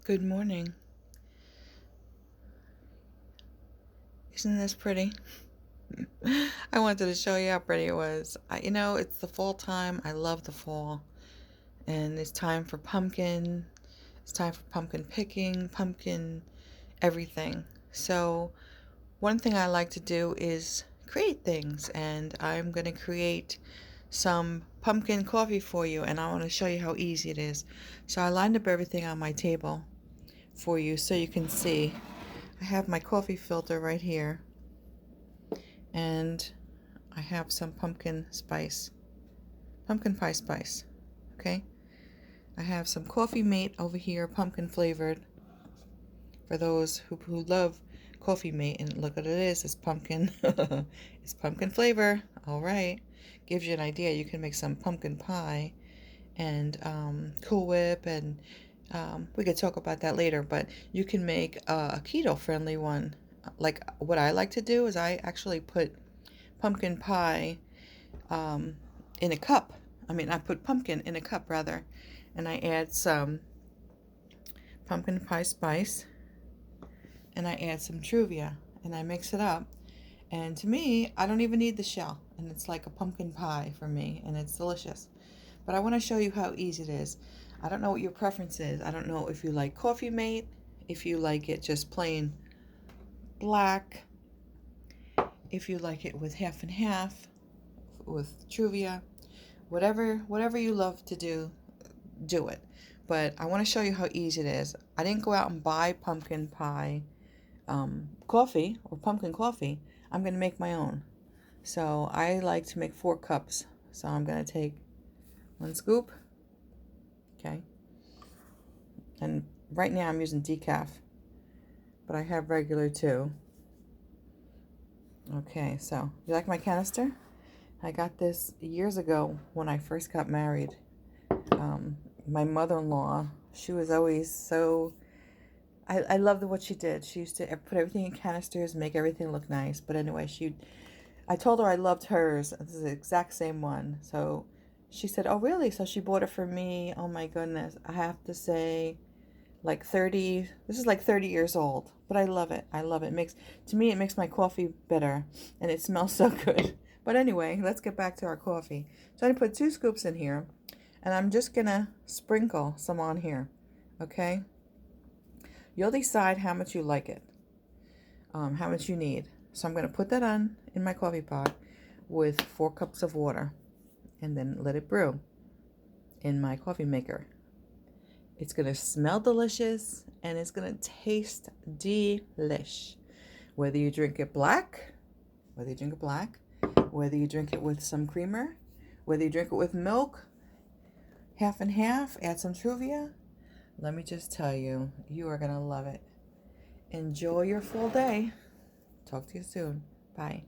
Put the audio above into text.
Good morning. Isn't this pretty? I wanted to show you how pretty it was. It's the fall time. I love the fall. And it's time for pumpkin. It's time for pumpkin picking, pumpkin everything. So, one thing I like to do is create things. And I'm going to create some pumpkin coffee for you. And I want to show you how easy it is. So, I lined up everything on my table for you so you can see. I have my coffee filter right here. And I have some pumpkin pie spice, okay? I have some Coffee Mate over here, pumpkin flavored, for those who love Coffee Mate. And look what it is, it's pumpkin. It's pumpkin flavor, all right. Gives you an idea. You can make some pumpkin pie and Cool Whip, and we could talk about that later, but you can make a keto-friendly one. Like what I like to do is I actually put pumpkin pie in a cup. I put pumpkin in a cup rather, and I add some pumpkin pie spice, and I add some Truvia, and I mix it up. And to me, I don't even need the shell, and it's like a pumpkin pie for me, and it's delicious. But I want to show you how easy it is. I don't know what your preference is. I don't know if you like Coffee Mate, if you like it just plain black, if you like it with half and half, with Truvia. Whatever you love to do it. But I want to show you how easy it is. I didn't go out and buy pumpkin pie coffee or pumpkin coffee. I'm going to make my own. So I like to make 4 cups. So I'm going to take 1 scoop. Okay. And right now I'm using decaf, but I have regular too. Okay, so you like my canister? I got this years ago when I first got married. My mother-in-law, she was always so... I loved what she did. She used to put everything in canisters, make everything look nice. But anyway, I told her I loved hers. This is the exact same one. So she said, oh, really? So she bought it for me. Oh, my goodness. I have to say, this is like 30 years old. But I love it. I love it. To me, it makes my coffee better. And it smells so good. But anyway, let's get back to our coffee. So I put 2 scoops in here. And I'm just going to sprinkle some on here. Okay? You'll decide how much you like it, how much you need. So I'm going to put that on in my coffee pot with 4 cups of water and then let it brew in my coffee maker. It's going to smell delicious and it's going to taste delish. Whether you drink it black, whether you drink it with some creamer, whether you drink it with milk, half and half, add some Truvia. Let me just tell you, you are going to love it. Enjoy your full day. Talk to you soon. Bye.